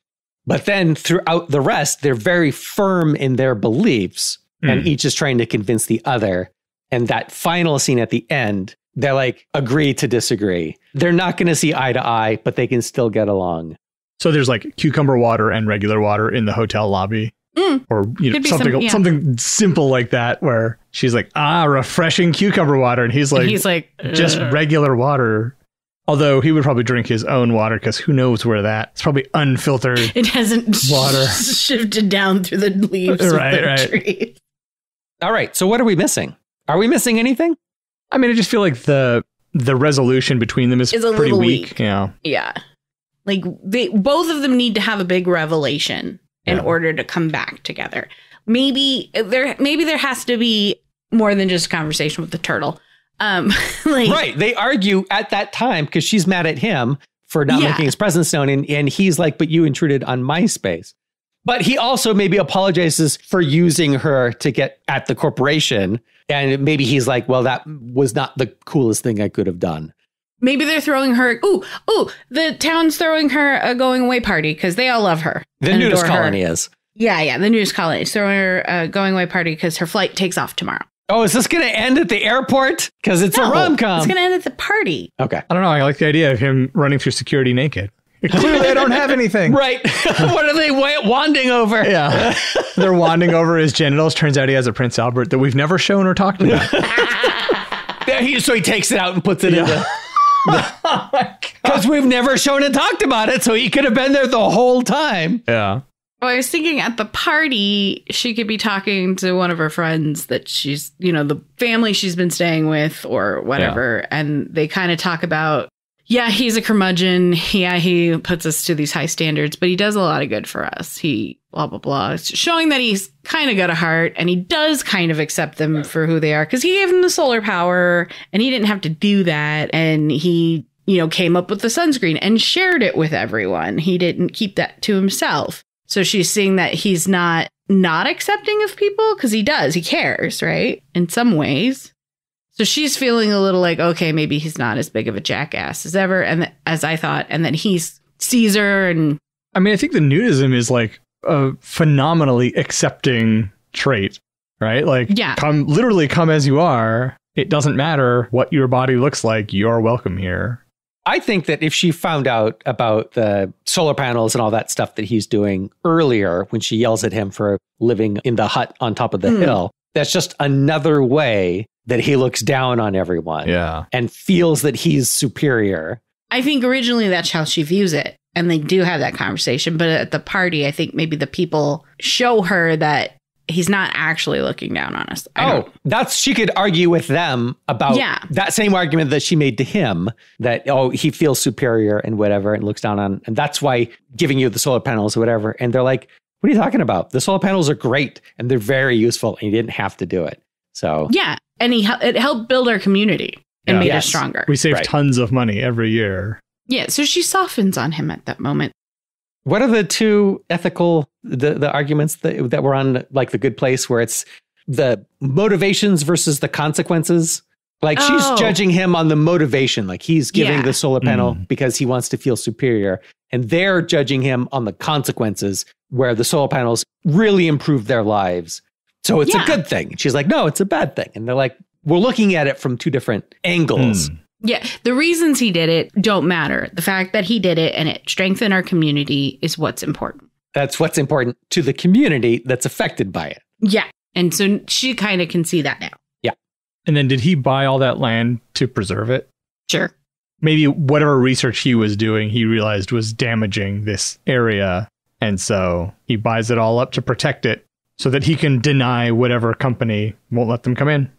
But then throughout the rest, they're very firm in their beliefs. And each is trying to convince the other. And that final scene at the end, they're like, agree to disagree. They're not going to see eye to eye, but they can still get along. So there's like cucumber water and regular water in the hotel lobby. Or something simple like that, where she's like, refreshing cucumber water. And he's like, just regular water. Although he would probably drink his own water because who knows where it's probably unfiltered. It hasn't water shifted down through the leaves of the tree. All right. So what are we missing? Are we missing anything? I mean, I just feel like the resolution between them is pretty weak. Yeah. Yeah. Like both of them need to have a big revelation in order to come back together. Maybe there has to be more than just a conversation with the turtle. Right. They argue at that time because she's mad at him for not making his presence known. And he's like, but you intruded on my space. But he also maybe apologizes for using her to get at the corporation. And maybe he's like, well, that was not the coolest thing I could have done. Maybe they're throwing her. The town's throwing her a going away party because they all love her. The nudist colony is. Yeah. The nudist colony is throwing her a going away party because her flight takes off tomorrow. Oh, is this going to end at the airport? Because it's a rom-com. It's going to end at the party. Okay. I don't know. I like the idea of him running through security naked. Clearly, I don't have anything. Right. What are they wanding over? Yeah. They're wanding over his genitals. Turns out he has a Prince Albert that we've never shown or talked about. So he takes it out and puts it in the... Oh my God. Because we've never shown and talked about it, so he could have been there the whole time. Yeah. Well, I was thinking at the party, she could be talking to one of her friends that she's, the family she's been staying with or whatever. Yeah. And they kind of talk about, he's a curmudgeon. Yeah, he puts us to these high standards, but he does a lot of good for us. He blah, blah, blah. It's showing that he's kind of got a heart and he does kind of accept them for who they are because he gave them the solar power and he didn't have to do that. And he, came up with the sunscreen and shared it with everyone. He didn't keep that to himself. So she's seeing that he's not accepting of people because he does. He cares, right? In some ways. So she's feeling a little like, okay, maybe he's not as big of a jackass as ever, and as I thought. And then he sees her, and I mean, I think the nudism is like a phenomenally accepting trait, right? Like, come as you are. It doesn't matter what your body looks like. You're welcome here. I think that if she found out about the solar panels and all that stuff that he's doing earlier when she yells at him for living in the hut on top of the hill, that's just another way that he looks down on everyone and feels that he's superior. I think originally that's how she views it. And they do have that conversation. But at the party, I think maybe the people show her that he's not actually looking down on us. She could argue with them about that same argument that she made to him, that, he feels superior and whatever and looks down on, and that's why giving you the solar panels or whatever. And they're like, what are you talking about? The solar panels are great and they're very useful and you didn't have to do it. So yeah. And it helped build our community. and made Yes. us stronger. We save Right. tons of money every year. Yeah, so she softens on him at that moment. What are the two ethical the arguments that were on like the Good Place, where it's the motivations versus the consequences? Like she's Oh. judging him on the motivation, like he's giving Yeah. the solar panel because he wants to feel superior, and they're judging him on the consequences, where the solar panels really improved their lives. So it's a Yeah. good thing. She's like, no, it's a bad thing, and they're like, we're looking at it from two different angles. Yeah, the reasons he did it don't matter. The fact that he did it and it strengthened our community is what's important. That's what's important to the community that's affected by it. Yeah. And so she kind of can see that now. And then did he buy all that land to preserve it? Sure. Maybe whatever research he was doing, he realized was damaging this area. And so he buys it all up to protect it so that he can deny whatever company won't let them come in.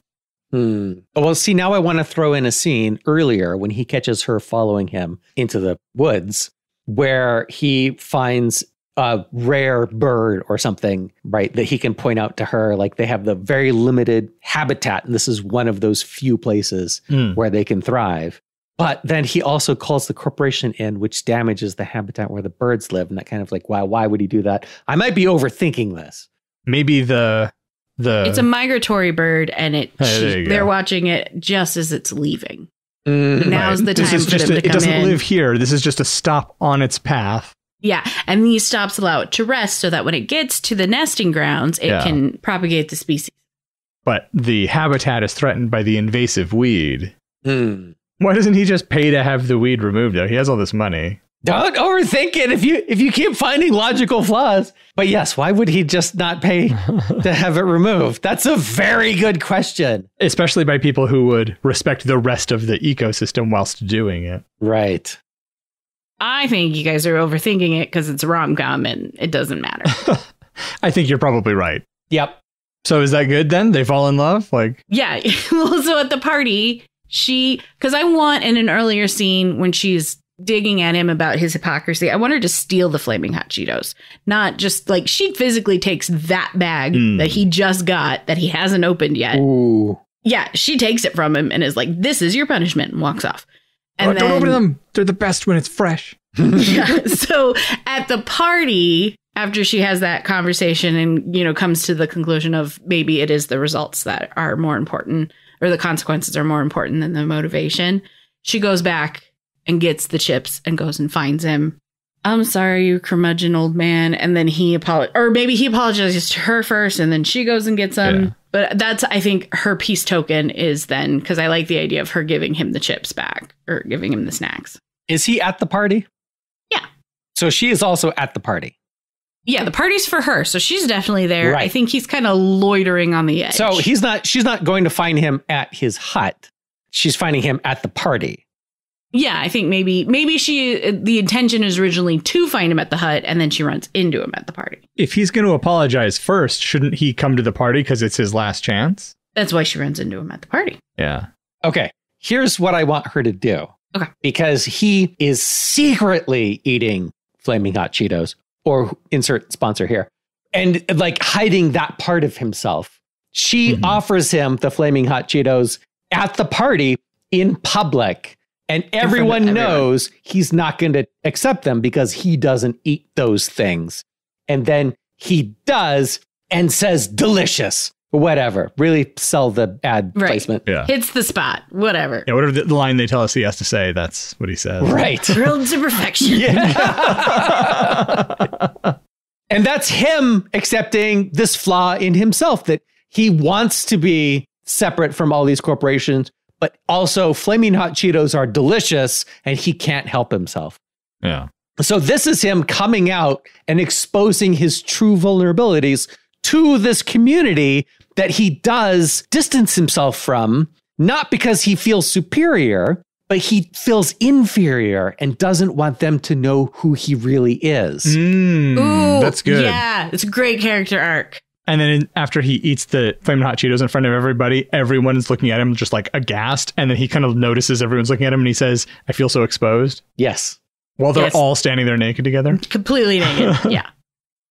Well, see, now I want to throw in a scene earlier when he catches her following him into the woods, where he finds a rare bird or something, right, that he can point out to her. Like they have the very limited habitat, and this is one of those few places where they can thrive. But then he also calls the corporation in, which damages the habitat where the birds live. And that kind of like, wow, why would he do that? I might be overthinking this. Maybe It's a migratory bird, and there you go. they're watching it just as it's leaving. Mhm. Now's the This time is for just them to it come doesn't in. live here. This is just a stop on its path. Yeah, and these stops allow it to rest so that when it gets to the nesting grounds, it can propagate the species. But the habitat is threatened by the invasive weed. Hmm. Why doesn't he just pay to have the weed removed, though? He has all this money. Don't overthink it if you keep finding logical flaws. But yes, why would he just not pay to have it removed? That's a very good question. Especially by people who would respect the rest of the ecosystem whilst doing it. Right. I think you guys are overthinking it because it's a rom-com and it doesn't matter. I think you're probably right. Yep. So is that good then? They fall in love? Like, Yeah. Well, so at the party, because I want in an earlier scene when she's digging at him about his hypocrisy, I want her to steal the flaming hot Cheetos. Not just like she physically takes that bag that he just got that he hasn't opened yet. Ooh. Yeah, she takes it from him and is like, "This is your punishment," and walks off. And don't open them. They're the best when it's fresh. Yeah, so at the party, after she has that conversation and, comes to the conclusion of maybe it is the results that are more important, or the consequences are more important than the motivation, she goes back and gets the chips and goes and finds him. "I'm sorry, you curmudgeon old man." And then he apologizes to her first, and then she goes and gets him. Yeah. But that's, I think, her peace token is then, because I like the idea of her giving him the chips back, or giving him the snacks. Is he at the party? Yeah. So she is also at the party. Yeah, the party's for her, so she's definitely there. Right. I think he's kind of loitering on the edge. So she's not going to find him at his hut. She's finding him at the party. Yeah, I think maybe the intention is originally to find him at the hut, and then she runs into him at the party. If he's going to apologize first, shouldn't he come to the party because it's his last chance? That's why she runs into him at the party. Yeah. Okay, here's what I want her to do. Okay. Because he is secretly eating flaming hot Cheetos, or insert sponsor here, and like hiding that part of himself. She offers him the flaming hot Cheetos at the party in public, and everyone knows he's not going to accept them because he doesn't eat those things. And then he does and says delicious. Whatever. Really sell the ad placement. Yeah. Hits the spot. Whatever. Yeah, whatever the line they tell us he has to say, that's what he says. Right. Drilled to perfection. And that's him accepting this flaw in himself, that he wants to be separate from all these corporations, but also flaming hot Cheetos are delicious and he can't help himself. Yeah. So this is him coming out and exposing his true vulnerabilities to this community that he does distance himself from, not because he feels superior, but he feels inferior and doesn't want them to know who he really is. Ooh, that's good. Yeah, it's a great character arc. And then after he eats the flaming hot Cheetos in front of everybody, everyone's looking at him just like aghast. And then he kind of notices everyone's looking at him and he says, "I feel so exposed." Yes. While they're Yes. all standing there naked together. Completely naked. Yeah.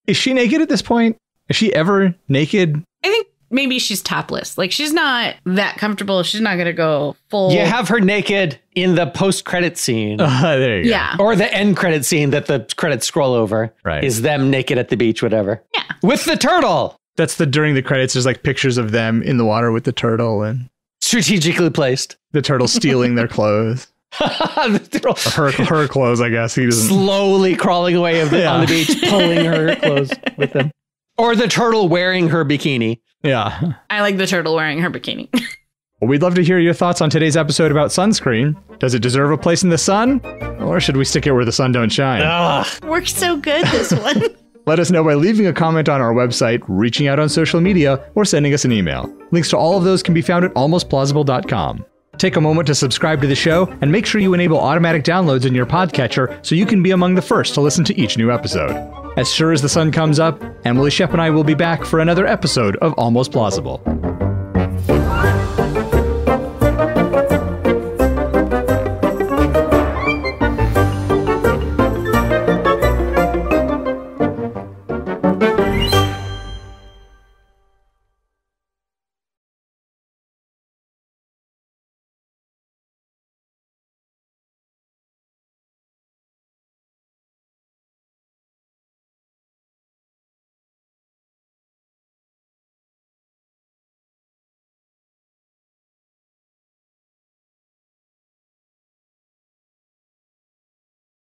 Is she naked at this point? Is she ever naked? I think maybe she's topless. Like, she's not that comfortable. She's not going to go full. You have her naked in the post-credit scene. There you go. Yeah. Or the end credit scene that the credits scroll over. Right. Is them naked at the beach, whatever. Yeah. With the turtle. That's during the credits, there's like pictures of them in the water with the turtle and Strategically placed. the turtle stealing their clothes. The turtle Her clothes, I guess. He doesn't. slowly crawling away on the beach, pulling her clothes with them. Or the turtle wearing her bikini. Yeah. I like the turtle wearing her bikini. Well, we'd love to hear your thoughts on today's episode about sunscreen. Does it deserve a place in the sun? Or should we stick it where the sun don't shine? Ugh. Works so good, this one. Let us know by leaving a comment on our website, reaching out on social media, or sending us an email. Links to all of those can be found at almostplausible.com. Take a moment to subscribe to the show and make sure you enable automatic downloads in your podcatcher so you can be among the first to listen to each new episode. As sure as the sun comes up, Emily Shep and I will be back for another episode of Almost Plausible.